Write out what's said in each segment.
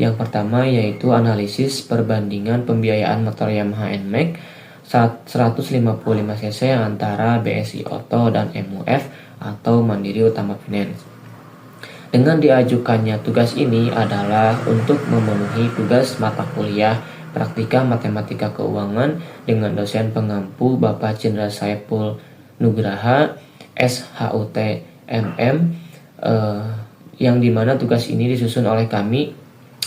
Yang pertama yaitu analisis perbandingan pembiayaan motor Yamaha NMAX 155 cc antara BSI Auto dan MUF atau Mandiri Utama Finance. Dengan diajukannya tugas ini adalah untuk memenuhi tugas mata kuliah Praktika Matematika Keuangan dengan dosen pengampu Bapak Chandra Saipul Nugraha SHUT MM, yang dimana tugas ini disusun oleh kami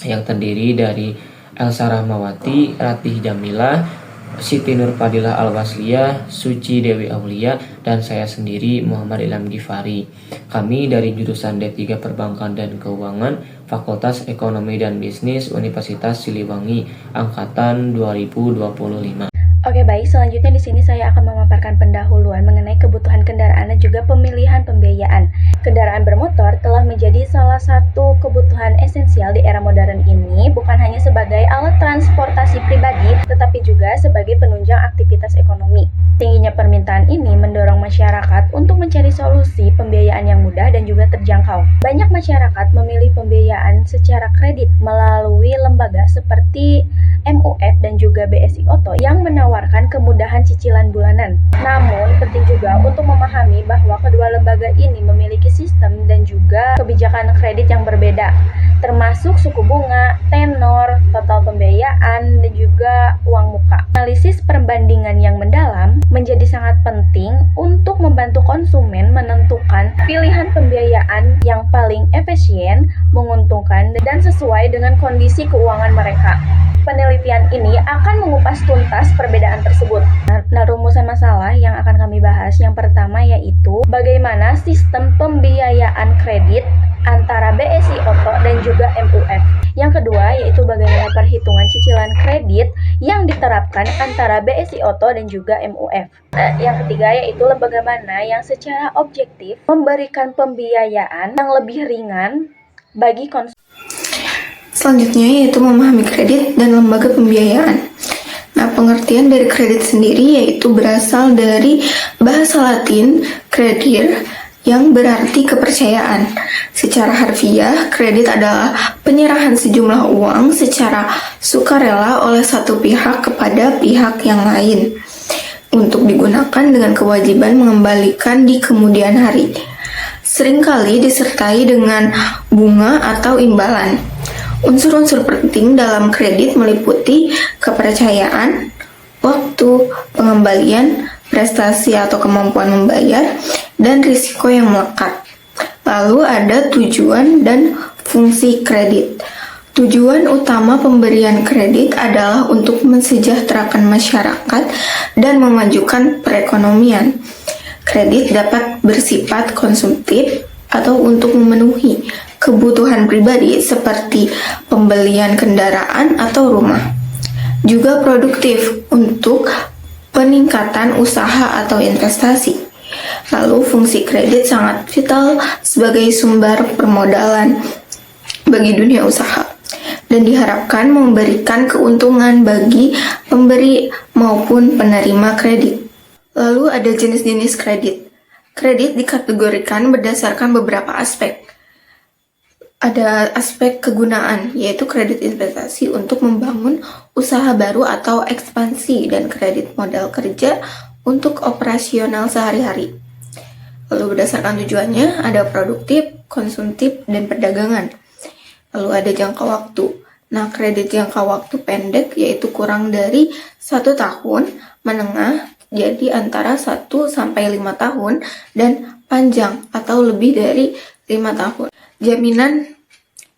yang terdiri dari Elsa Rahmawati, Ratih Jamilah, Siti Nur Fadilah Al-Wasliyah, Suci Dewi Aulia, dan saya sendiri Muhammad Ilham Gifari. Kami dari jurusan D3 Perbankan dan Keuangan, Fakultas Ekonomi dan Bisnis Universitas Siliwangi, angkatan 2025. Oke, baik, selanjutnya di sini saya akan memaparkan pendahuluan mengenai kebutuhan kendaraan dan juga pemilihan pembiayaan. Kendaraan bermotor telah menjadi salah satu kebutuhan esensial di era modern ini, bukan hanya sebagai alat transportasi pribadi, tetapi juga sebagai penunjang aktivitas ekonomi. Tingginya permintaan ini mendorong masyarakat untuk mencari solusi pembiayaan yang mudah dan juga terjangkau. Banyak masyarakat memilih pembiayaan secara kredit melalui lembaga seperti MUF dan juga BSI Auto yang menawarkan kemudahan cicilan bulanan. Namun, penting juga untuk memahami bahwa kedua lembaga ini memiliki sistem dan juga kebijakan kredit yang berbeda, termasuk suku bunga, tenor, total pembiayaan, dan juga uang muka. Analisis perbandingan yang mendalam menjadi sangat penting untuk membantu konsumen menentukan pilihan pembiayaan yang paling efisien, menguntungkan, dan sesuai dengan kondisi keuangan mereka. Penelitian ini akan mengupas tuntas perbedaan tersebut. Nah, rumusan masalah yang akan kami bahas yang pertama yaitu bagaimana sistem pembiayaan kredit antara BSI Auto dan juga MUF. Yang kedua yaitu bagaimana perhitungan cicilan kredit yang diterapkan antara BSI Auto dan juga MUF. Yang ketiga yaitu lembaga mana yang secara objektif memberikan pembiayaan yang lebih ringan bagi konsumen. Selanjutnya yaitu memahami kredit dan lembaga pembiayaan. Nah, pengertian dari kredit sendiri yaitu berasal dari bahasa Latin credier yang berarti kepercayaan. Secara harfiah, kredit adalah penyerahan sejumlah uang secara sukarela oleh satu pihak kepada pihak yang lain untuk digunakan dengan kewajiban mengembalikan di kemudian hari. Seringkali disertai dengan bunga atau imbalan. Unsur-unsur penting dalam kredit meliputi kepercayaan, waktu, pengembalian, prestasi atau kemampuan membayar, dan risiko yang melekat. Lalu ada tujuan dan fungsi kredit. Tujuan utama pemberian kredit adalah untuk mensejahterakan masyarakat dan memajukan perekonomian. Kredit dapat bersifat konsumtif atau untuk memenuhi kebutuhan pribadi seperti pembelian kendaraan atau rumah. Juga produktif untuk peningkatan usaha atau investasi. Lalu fungsi kredit sangat vital sebagai sumber permodalan bagi dunia usaha dan diharapkan memberikan keuntungan bagi pemberi maupun penerima kredit. Lalu ada jenis-jenis kredit. Kredit dikategorikan berdasarkan beberapa aspek. Ada aspek kegunaan, yaitu kredit investasi untuk membangun usaha baru atau ekspansi, dan kredit modal kerja untuk operasional sehari-hari. Lalu berdasarkan tujuannya, ada produktif, konsumtif, dan perdagangan. Lalu ada jangka waktu. Nah, kredit jangka waktu pendek yaitu kurang dari 1 tahun, menengah jadi antara 1 sampai 5 tahun, dan panjang atau lebih dari 5 tahun. Jaminan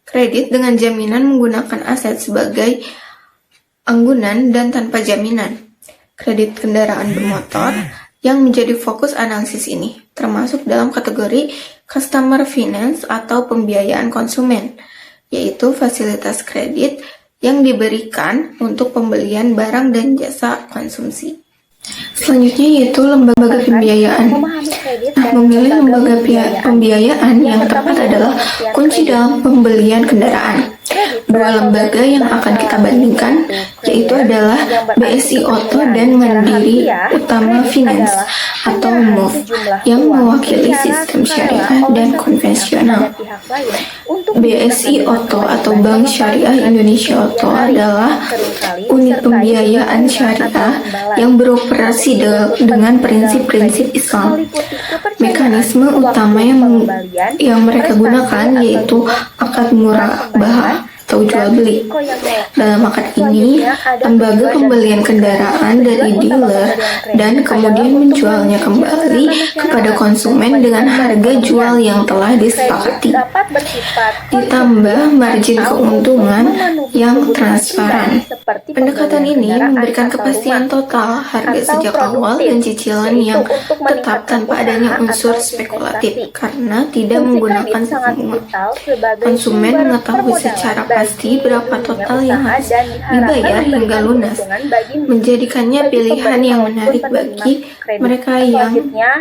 kredit dengan jaminan menggunakan aset sebagai anggunan dan tanpa jaminan. Kredit kendaraan bermotor yang menjadi fokus analisis ini, termasuk dalam kategori customer finance atau pembiayaan konsumen, yaitu fasilitas kredit yang diberikan untuk pembelian barang dan jasa konsumsi. Selanjutnya yaitu lembaga pembiayaan. Nah, memilih lembaga pembiayaan yang tepat adalah kunci dalam pembelian kendaraan. Dua lembaga yang akan kita bandingkan yaitu adalah BSI Auto dan Mandiri Utama Finance atau MUF yang mewakili sistem syariah dan konvensional. BSI Auto atau Bank Syariah Indonesia Auto adalah unit pembiayaan syariah yang beroperasi dengan prinsip-prinsip Islam. Mekanisme utama yang mereka gunakan yaitu akad murabahah atau jual beli. Dalam akad ini, lembaga pembelian kendaraan dari dealer dan kemudian menjualnya kembali kepada konsumen dengan harga jual yang telah disepakati, ditambah margin keuntungan yang transparan. Pendekatan ini memberikan kepastian total harga sejak awal dan cicilan yang tetap tanpa adanya unsur spekulatif karena tidak menggunakan suku bunga. Konsumen mengetahui secara pasti berapa total yang harus dibayar hingga lunas, menjadikannya pilihan yang menarik bagi mereka yang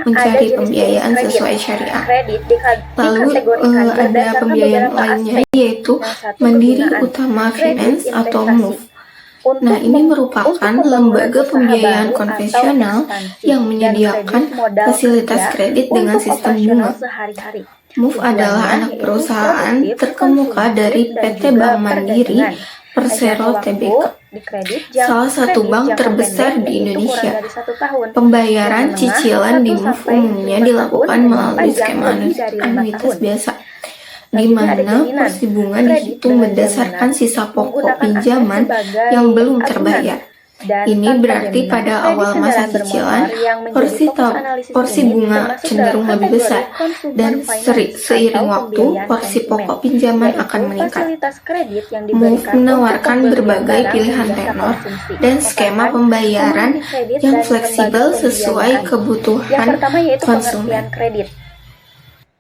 mencari pembiayaan sesuai syariah. Lalu ada pembiayaan lainnya yaitu Mandiri Utama Finance atau MUF. Nah, ini merupakan lembaga pembiayaan konvensional yang menyediakan fasilitas kredit dengan sistem bunga. MUF adalah anak perusahaan terkemuka dari PT Bank Mandiri Persero Tbk, salah satu bank terbesar di Indonesia. Pembayaran cicilan di MUF umumnya dilakukan melalui skema anuitas biasa, di mana porsi bunga dihitung berdasarkan sisa pokok pinjaman yang belum terbayar. Ini berarti pada awal masa cicilan, porsi bunga cenderung lebih besar, dan seiring waktu, porsi pokok pinjaman akan meningkat. MUF menawarkan berbagai pilihan tenor dan skema pembayaran yang fleksibel sesuai kebutuhan konsumen.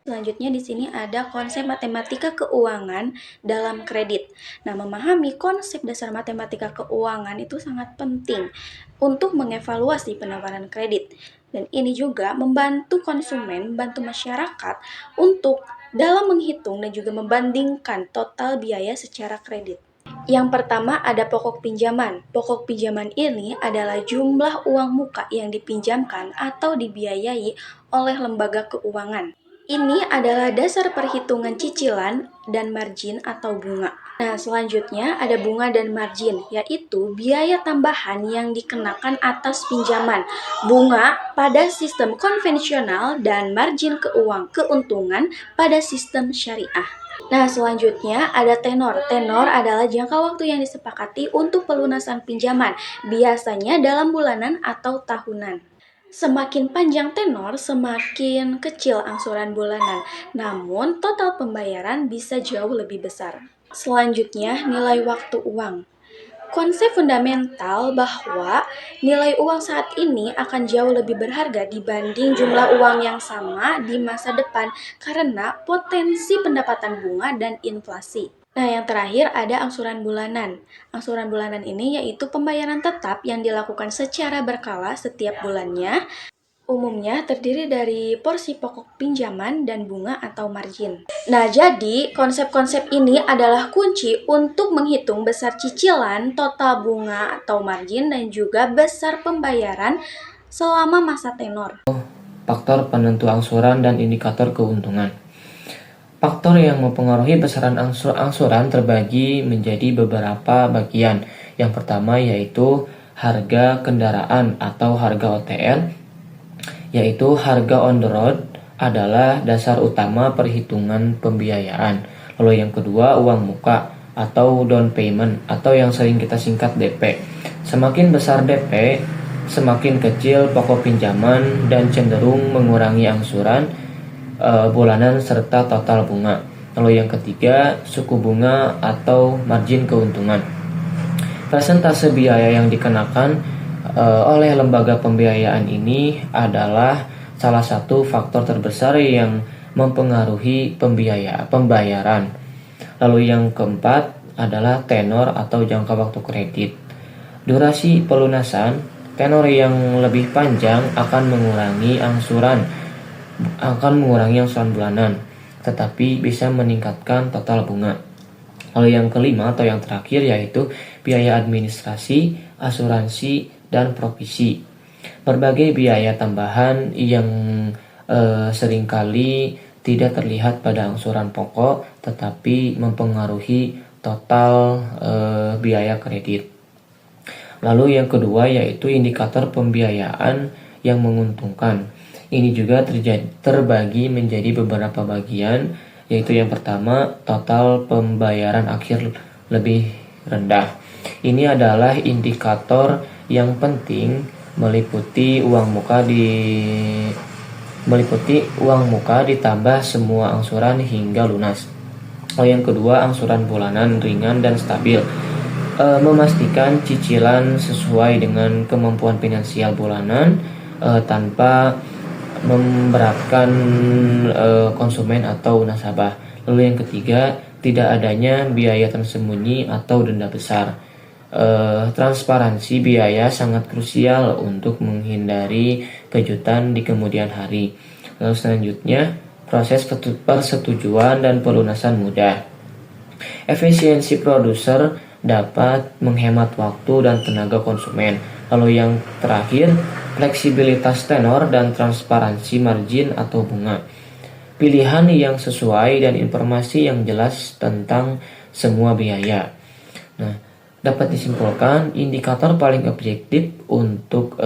Selanjutnya di sini ada konsep matematika keuangan dalam kredit. Nah, memahami konsep dasar matematika keuangan itu sangat penting untuk mengevaluasi penawaran kredit. Dan ini juga membantu konsumen, membantu masyarakat untuk dalam menghitung dan juga membandingkan total biaya secara kredit. Yang pertama ada pokok pinjaman. Pokok pinjaman ini adalah jumlah uang muka yang dipinjamkan atau dibiayai oleh lembaga keuangan. Ini adalah dasar perhitungan cicilan dan margin atau bunga. Nah, selanjutnya ada bunga dan margin, yaitu biaya tambahan yang dikenakan atas pinjaman. Bunga pada sistem konvensional dan margin keuntungan pada sistem syariah. Nah, selanjutnya ada tenor. Tenor adalah jangka waktu yang disepakati untuk pelunasan pinjaman, biasanya dalam bulanan atau tahunan. Semakin panjang tenor, semakin kecil angsuran bulanan, namun total pembayaran bisa jauh lebih besar. Selanjutnya, nilai waktu uang. Konsep fundamental bahwa nilai uang saat ini akan jauh lebih berharga dibanding jumlah uang yang sama di masa depan karena potensi pendapatan bunga dan inflasi. Nah, yang terakhir ada angsuran bulanan. Angsuran bulanan ini yaitu pembayaran tetap yang dilakukan secara berkala setiap bulannya. Umumnya terdiri dari porsi pokok pinjaman dan bunga atau margin. Nah, jadi konsep-konsep ini adalah kunci untuk menghitung besar cicilan, total bunga atau margin, dan juga besar pembayaran selama masa tenor. Faktor penentu angsuran dan indikator keuntungan. Faktor yang mempengaruhi besaran angsuran terbagi menjadi beberapa bagian. Yang pertama yaitu harga kendaraan atau harga OTR, yaitu harga on the road adalah dasar utama perhitungan pembiayaan. Lalu yang kedua uang muka atau down payment atau yang sering kita singkat DP. Semakin besar DP, semakin kecil pokok pinjaman dan cenderung mengurangi angsuran bulanan serta total bunga. Lalu yang ketiga suku bunga atau margin keuntungan. Persentase biaya yang dikenakan oleh lembaga pembiayaan ini adalah salah satu faktor terbesar yang mempengaruhi pembayaran. Lalu yang keempat adalah tenor atau jangka waktu kredit. Durasi pelunasan, tenor yang lebih panjang akan mengurangi angsuran bulanan, tetapi bisa meningkatkan total bunga. Lalu yang kelima atau yang terakhir yaitu biaya administrasi, asuransi, dan provisi. Berbagai biaya tambahan yang seringkali tidak terlihat pada angsuran pokok tetapi mempengaruhi total biaya kredit. Lalu yang kedua yaitu indikator pembiayaan yang menguntungkan. Ini juga terbagi menjadi beberapa bagian, yaitu yang pertama total pembayaran akhir lebih rendah. Ini adalah indikator yang penting meliputi uang muka ditambah semua angsuran hingga lunas. Yang kedua angsuran bulanan ringan dan stabil. Memastikan cicilan sesuai dengan kemampuan finansial bulanan tanpa memberatkan konsumen atau nasabah. Lalu yang ketiga, tidak adanya biaya tersembunyi atau denda besar. Transparansi biaya sangat krusial untuk menghindari kejutan di kemudian hari. Lalu selanjutnya, proses persetujuan dan pelunasan mudah. Efisiensi produser dapat menghemat waktu dan tenaga konsumen. Lalu yang terakhir, fleksibilitas tenor dan transparansi margin atau bunga. Pilihan yang sesuai dan informasi yang jelas tentang semua biaya. Nah, dapat disimpulkan indikator paling objektif untuk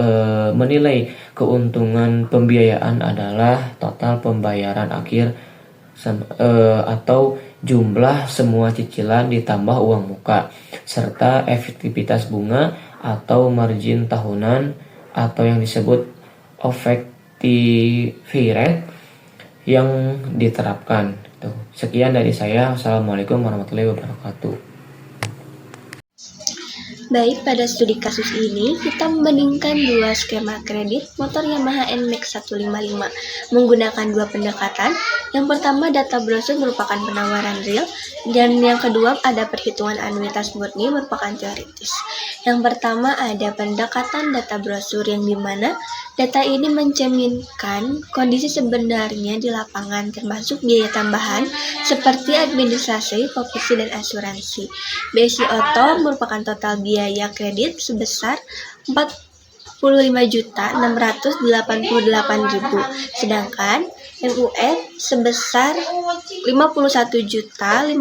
menilai keuntungan pembiayaan adalah total pembayaran akhir atau jumlah semua cicilan ditambah uang muka, serta efektivitas bunga atau margin tahunan atau yang disebut effective rate yang diterapkan. Sekian dari saya. Wassalamualaikum warahmatullahi wabarakatuh. Baik, pada studi kasus ini kita membandingkan dua skema kredit motor Yamaha NMAX 155 menggunakan dua pendekatan. Yang pertama, data brosur merupakan penawaran real, dan yang kedua ada perhitungan anuitas murni merupakan teoritis. Yang pertama ada pendekatan data brosur yang dimana data ini mencerminkan kondisi sebenarnya di lapangan termasuk biaya tambahan seperti administrasi, provisi, dan asuransi. BSI Auto merupakan total biaya kredit sebesar 45.688.000, sedangkan MUF sebesar 51.532.000.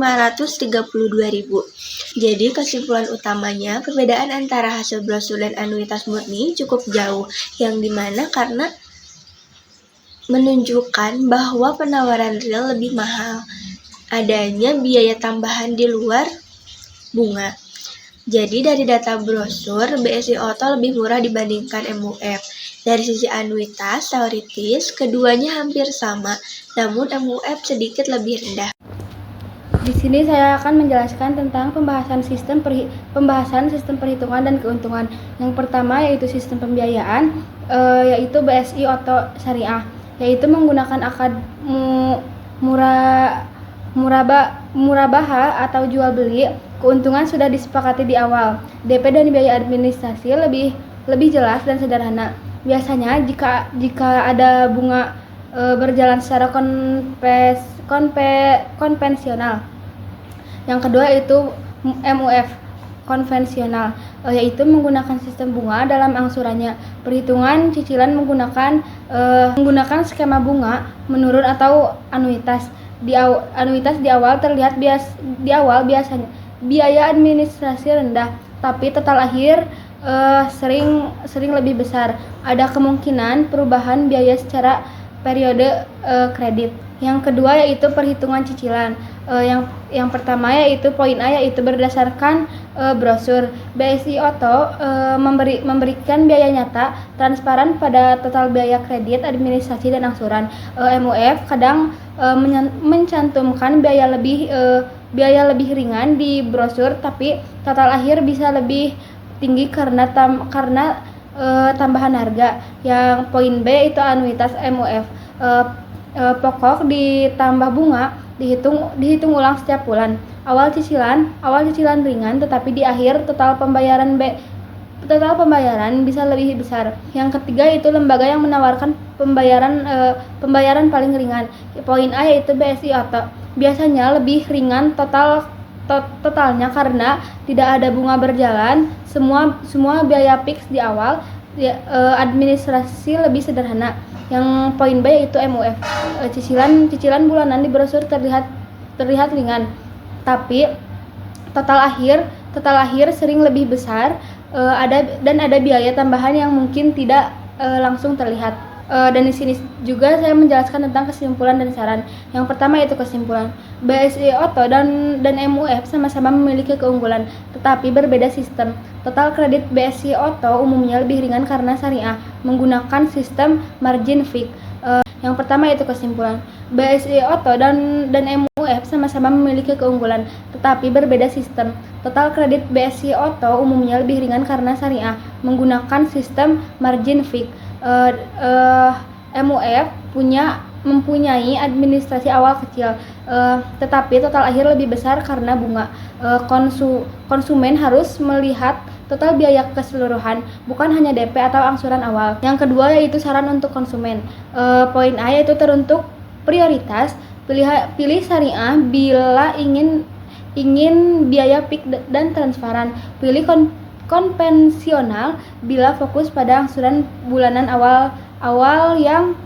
Jadi kesimpulan utamanya perbedaan antara hasil brosur dan anuitas murni cukup jauh, yang dimana karena menunjukkan bahwa penawaran real lebih mahal, adanya biaya tambahan di luar bunga. Jadi dari data brosur, BSI Auto lebih murah dibandingkan MUF. Dari sisi anuitas, teoritis, keduanya hampir sama, namun MUF sedikit lebih rendah. Di sini saya akan menjelaskan tentang pembahasan sistem perhitungan dan keuntungan. Yang pertama yaitu sistem pembiayaan, yaitu BSI Auto Syariah, yaitu menggunakan akad murabaha atau jual beli. Keuntungan sudah disepakati di awal. DP dan biaya administrasi lebih jelas dan sederhana. Biasanya jika ada bunga berjalan secara konvensional. Yang kedua itu MUF konvensional, yaitu menggunakan sistem bunga dalam angsurannya. Perhitungan cicilan menggunakan skema bunga menurun atau anuitas. Anuitas di awal terlihat biasanya biaya administrasi rendah, tapi total akhir sering lebih besar. Ada kemungkinan perubahan biaya secara periode kredit. Yang kedua yaitu perhitungan cicilan. Yang pertama yaitu poin A, yaitu berdasarkan brosur. BSI Auto memberikan biaya nyata transparan pada total biaya kredit, administrasi, dan angsuran. MUF kadang mencantumkan biaya lebih ringan di brosur, tapi total akhir bisa lebih tinggi karena tambahan harga. Yang poin B itu anuitas MUF. Pokok ditambah bunga dihitung ulang setiap bulan. Awal cicilan ringan, tetapi di akhir total pembayaran bisa lebih besar. Yang ketiga itu lembaga yang menawarkan pembayaran paling ringan. Poin A yaitu BSI Auto. Biasanya lebih ringan total totalnya karena tidak ada bunga berjalan, semua biaya fix di awal, administrasi lebih sederhana. Yang poin B yaitu MUF. Cicilan bulanan di brosur terlihat ringan, tapi total akhir sering lebih besar, ada biaya tambahan yang mungkin tidak langsung terlihat. Dan di sini juga saya menjelaskan tentang kesimpulan dan saran. Yang pertama yaitu kesimpulan. BSI Auto dan MUF sama-sama memiliki keunggulan, tetapi berbeda sistem. Total kredit BSI Auto umumnya lebih ringan karena syariah, menggunakan sistem margin fix. Yang pertama yaitu kesimpulan. BSI Auto dan MUF sama-sama memiliki keunggulan, tetapi berbeda sistem. Total kredit BSI Auto umumnya lebih ringan karena syariah, menggunakan sistem margin fix. MUF mempunyai administrasi awal kecil, tetapi total akhir lebih besar karena bunga. Konsumen harus melihat total biaya keseluruhan, bukan hanya DP atau angsuran awal. Yang kedua yaitu saran untuk konsumen. Poin A yaitu teruntuk prioritas, pilih syariah bila ingin biaya fix dan transparan. Pilih konvensional bila fokus pada angsuran bulanan awal yang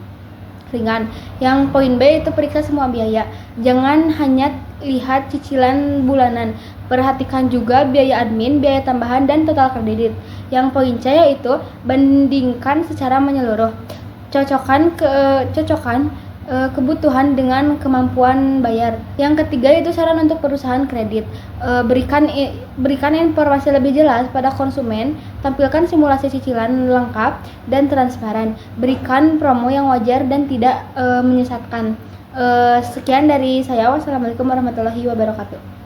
ringan. Yang poin B itu periksa semua biaya. Jangan hanya lihat cicilan bulanan, perhatikan juga biaya admin, biaya tambahan, dan total kredit. Yang poin C yaitu bandingkan secara menyeluruh. Cocokkan kebutuhan dengan kemampuan bayar. Yang ketiga yaitu saran untuk perusahaan kredit. Berikan informasi lebih jelas pada konsumen, tampilkan simulasi cicilan lengkap dan transparan, berikan promo yang wajar dan tidak menyesatkan. Sekian dari saya. Wassalamualaikum warahmatullahi wabarakatuh.